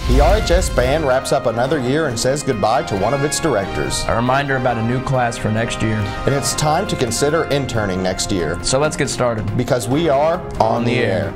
The RHS Band wraps up another year and says goodbye to one of its directors. A reminder about a new class for next year. And it's time to consider interning next year. So let's get started. Because we are on the air.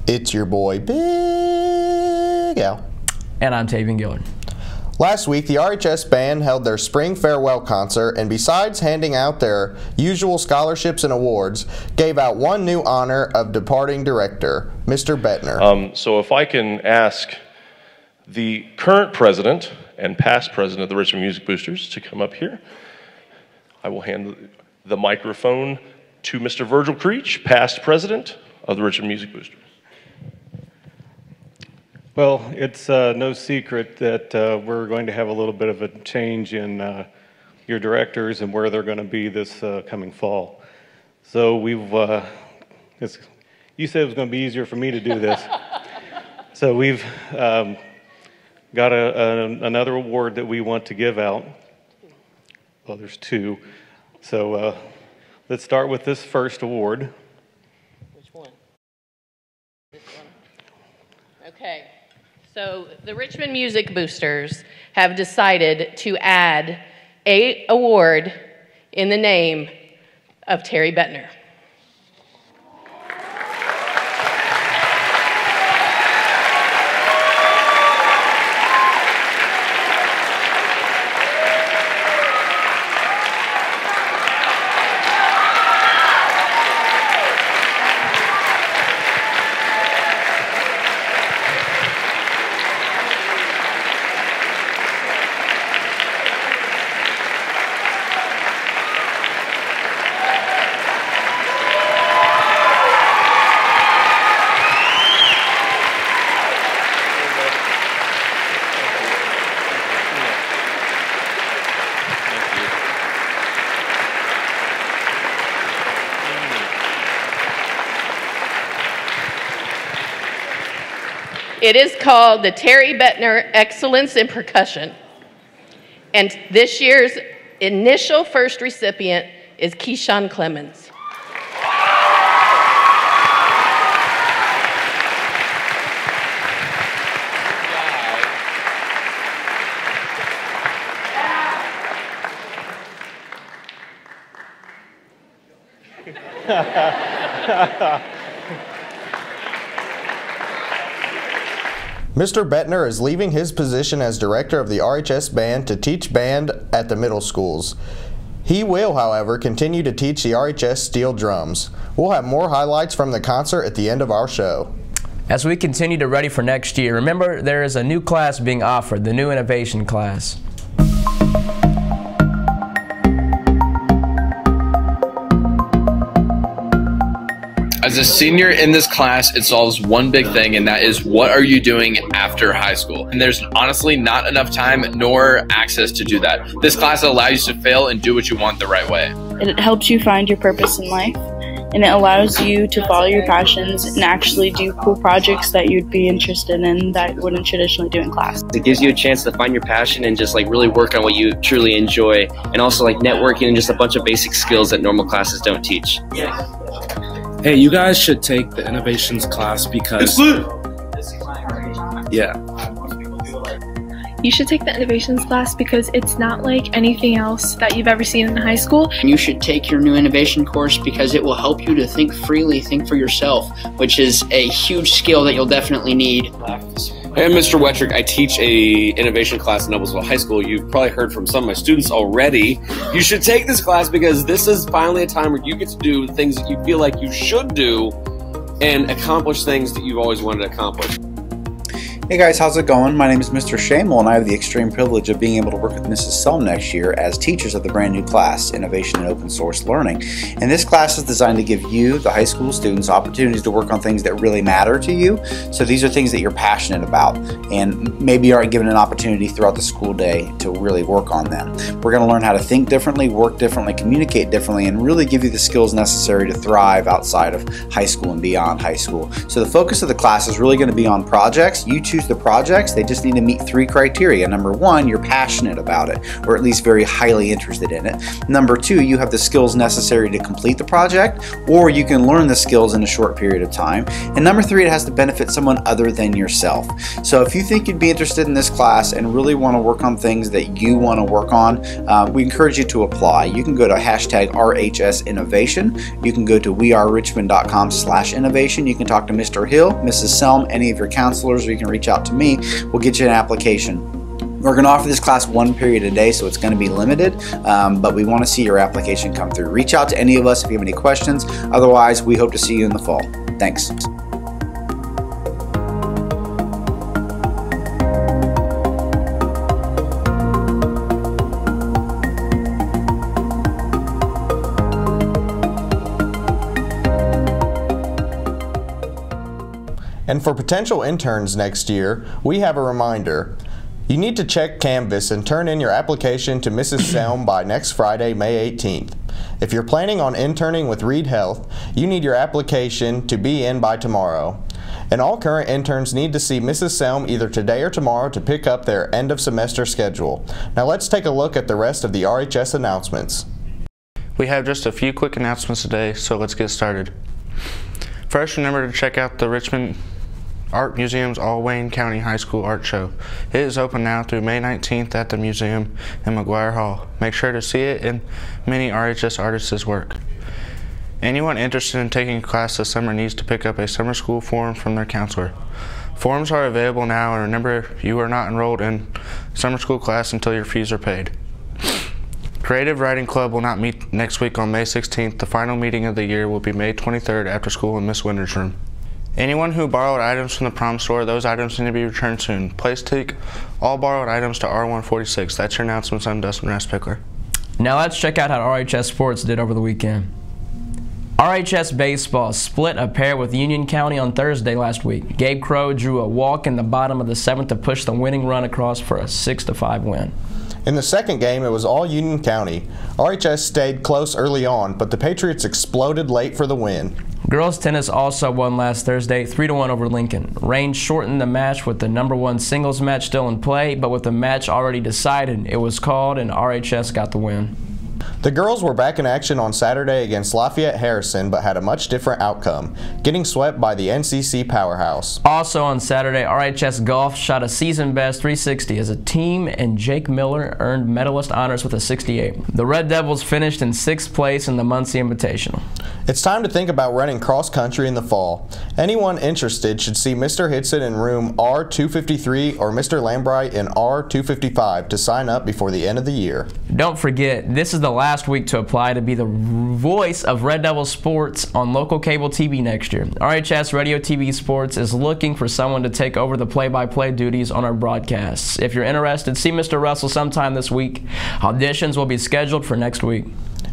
It's your boy, Big Al. And I'm Tavian Gillard. Last week, the RHS Band held their spring farewell concert, and besides handing out their usual scholarships and awards, gave out one new honor of departing director, Mr. Bettner. So if I can ask the current president and past president of the Richmond Music Boosters to come up here, I will hand the microphone to Mr. Virgil Creech, past president of the Richmond Music Boosters. Well, it's no secret that we're going to have a little bit of a change in your directors and where they're going to be this coming fall. So you said it was going to be easier for me to do this. So we've got another award that we want to give out. Well, there's two. So let's start with this first award. Which one? This one. Okay. So the Richmond Music Boosters have decided to add an award in the name of Terry Bettner. It is called the Terry Bettner Excellence in Percussion. And this year's initial first recipient is Keyshawn Clemens. Mr. Bettner is leaving his position as director of the RHS Band to teach band at the middle schools. He will, however, continue to teach the RHS steel drums. We'll have more highlights from the concert at the end of our show. As we continue to ready for next year, remember there is a new class being offered, the new innovation class. As a senior in this class, it solves one big thing, and that is, what are you doing after high school? And there's honestly not enough time nor access to do that. This class allows you to fail and do what you want the right way. It helps you find your purpose in life, and it allows you to follow your passions and actually do cool projects that you'd be interested in that you wouldn't traditionally do in class. It gives you a chance to find your passion and just like really work on what you truly enjoy, and also like networking and just a bunch of basic skills that normal classes don't teach. Hey, you guys should take the innovations class because You should take the innovations class because it's not like anything else that you've ever seen in high school. You should take your new innovation course because it will help you to think freely, think for yourself, which is a huge skill that you'll definitely need. Hey, I'm Mr. Wettrick. I teach a innovation class in Noblesville High School. You've probably heard from some of my students already. You should take this class because this is finally a time where you get to do things that you feel like you should do and accomplish things that you've always wanted to accomplish. Hey guys, how's it going? My name is Mr. Shamel and I have the extreme privilege of being able to work with Mrs. Selm next year as teachers of the brand new class, Innovation in Open Source Learning. And this class is designed to give you, the high school students, opportunities to work on things that really matter to you. So these are things that you're passionate about and maybe aren't given an opportunity throughout the school day to really work on them. We're going to learn how to think differently, work differently, communicate differently, and really give you the skills necessary to thrive outside of high school and beyond high school. So the focus of the class is really going to be on projects. You choose the projects. They just need to meet 3 criteria. Number 1, you're passionate about it, or at least very highly interested in it. Number 2, you have the skills necessary to complete the project, or you can learn the skills in a short period of time. And number 3, it has to benefit someone other than yourself. So if you think you'd be interested in this class and really want to work on things that you want to work on, we encourage you to apply. You can go to hashtag RHS Innovation. You can go to wearerichmond.com/innovation. You can talk to Mr. Hill, Mrs. Selm, any of your counselors, or you can reach out to me. We'll get you an application. We're going to offer this class 1 period a day, so it's going to be limited, but we want to see your application come through. Reach out to any of us if you have any questions. Otherwise, we hope to see you in the fall. Thanks. And for potential interns next year, we have a reminder. You need to check Canvas and turn in your application to Mrs. Selm by next Friday, May 18th. If you're planning on interning with Reed Health, you need your application to be in by tomorrow. And all current interns need to see Mrs. Selm either today or tomorrow to pick up their end of semester schedule. Now let's take a look at the rest of the RHS announcements. We have just a few quick announcements today, so let's get started. First, remember to check out the Richmond Art Museum's All Wayne County High School Art Show. It is open now through May 19th at the museum in McGuire Hall. Make sure to see it and many RHS artists' work. Anyone interested in taking a class this summer needs to pick up a summer school form from their counselor. Forms are available now, and remember, you are not enrolled in summer school class until your fees are paid. Creative Writing Club will not meet next week on May 16th. The final meeting of the year will be May 23rd after school in Miss Winter's room. Anyone who borrowed items from the prom store, those items need to be returned soon. Please take all borrowed items to R146. That's your announcements. I'm Dustin Raspickler. Now let's check out how RHS Sports did over the weekend. RHS Baseball split a pair with Union County on Thursday last week. Gabe Crow drew a walk in the bottom of the 7th to push the winning run across for a 6-5 win. In the second game, it was all Union County. RHS stayed close early on, but the Patriots exploded late for the win. Girls tennis also won last Thursday, 3-1 over Lincoln. Rain shortened the match with the #1 singles match still in play, but with the match already decided, it was called and RHS got the win. The girls were back in action on Saturday against Lafayette Harrison, but had a much different outcome, getting swept by the NCC powerhouse. Also on Saturday, RHS Golf shot a season-best 360 as a team, and Jake Miller earned medalist honors with a 68. The Red Devils finished in 6th place in the Muncie Invitational. It's time to think about running cross-country in the fall. Anyone interested should see Mr. Hitson in room R253 or Mr. Lambright in R255 to sign up before the end of the year. Don't forget, this is the last week to apply to be the voice of Red Devil Sports on local cable TV next year. RHS Radio TV Sports is looking for someone to take over the play-by-play duties on our broadcasts. If you're interested, see Mr. Russell sometime this week. Auditions will be scheduled for next week.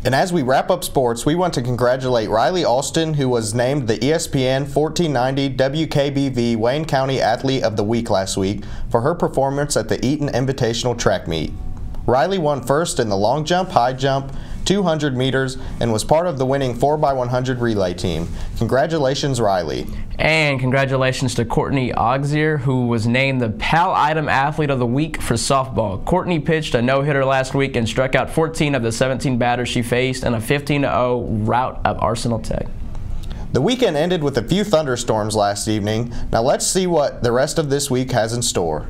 And as we wrap up sports, we want to congratulate Riley Alston, who was named the ESPN 1490 WKBV Wayne County Athlete of the Week last week for her performance at the Eaton Invitational Track Meet. Riley won first in the long jump, high jump, 200 meters, and was part of the winning 4x100 relay team. Congratulations, Riley. And congratulations to Courtney Auxier, who was named the Pal Item Athlete of the Week for softball. Courtney pitched a no-hitter last week and struck out 14 of the 17 batters she faced in a 15-0 rout of Arsenal Tech. The weekend ended with a few thunderstorms last evening. Now let's see what the rest of this week has in store.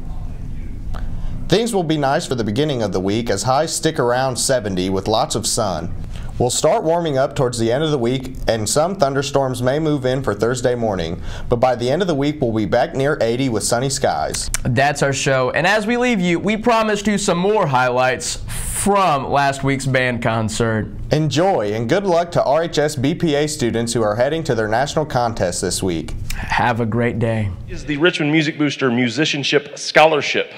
Things will be nice for the beginning of the week as highs stick around 70 with lots of sun. We'll start warming up towards the end of the week, and some thunderstorms may move in for Thursday morning, but by the end of the week we'll be back near 80 with sunny skies. That's our show, and as we leave you, we promised you some more highlights from last week's band concert. Enjoy, and good luck to RHS BPA students who are heading to their national contest this week. Have a great day. Is the Richmond Music Booster Musicianship Scholarship.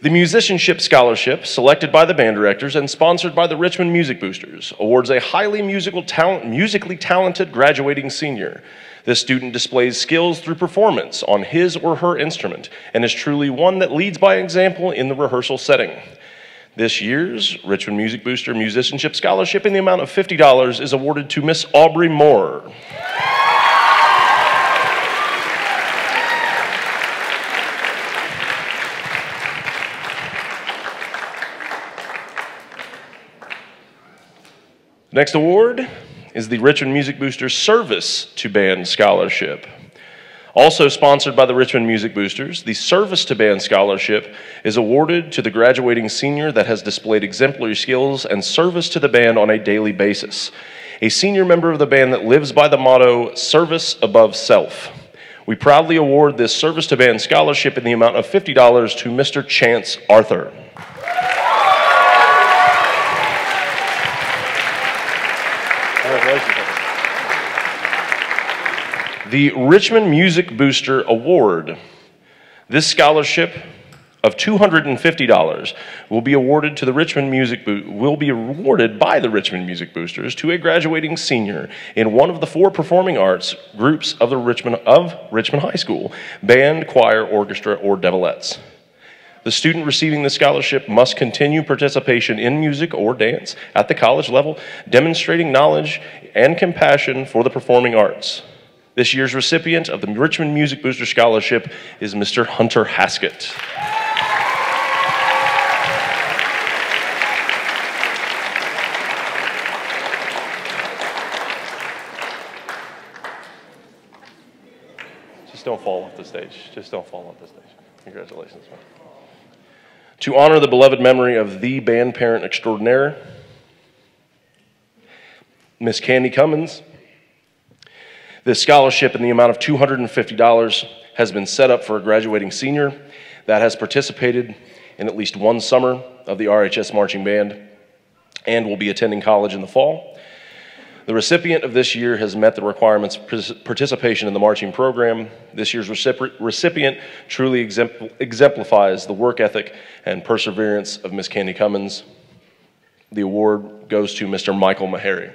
The Musicianship Scholarship, selected by the band directors and sponsored by the Richmond Music Boosters, awards a highly musically talented graduating senior. This student displays skills through performance on his or her instrument and is truly one that leads by example in the rehearsal setting. This year's Richmond Music Booster Musicianship Scholarship in the amount of $50 is awarded to Miss Aubrey Moore. Next award is the Richmond Music Booster Service to Band Scholarship. Also sponsored by the Richmond Music Boosters, the Service to Band Scholarship is awarded to the graduating senior that has displayed exemplary skills and service to the band on a daily basis. A senior member of the band that lives by the motto, service above self. We proudly award this Service to Band Scholarship in the amount of $50 to Mr. Chance Arthur. The Richmond Music Booster Award. This scholarship of $250 will be awarded to the Richmond by the Richmond Music Boosters to a graduating senior in one of the 4 performing arts groups of the Richmond High School: band, choir, orchestra, or devilettes. The student receiving the scholarship must continue participation in music or dance at the college level, demonstrating knowledge and compassion for the performing arts. This year's recipient of the Richmond Music Booster Scholarship is Mr. Hunter Haskett. Just don't fall off the stage. Just don't fall off the stage. Congratulations, man. To honor the beloved memory of the band parent extraordinaire, Miss Candy Cummins, this scholarship in the amount of $250 has been set up for a graduating senior that has participated in at least one summer of the RHS Marching Band and will be attending college in the fall. The recipient of this year has met the requirements of participation in the marching program. This year's recipient truly exemplifies the work ethic and perseverance of Miss Candy Cummins. The award goes to Mr. Michael Meharry.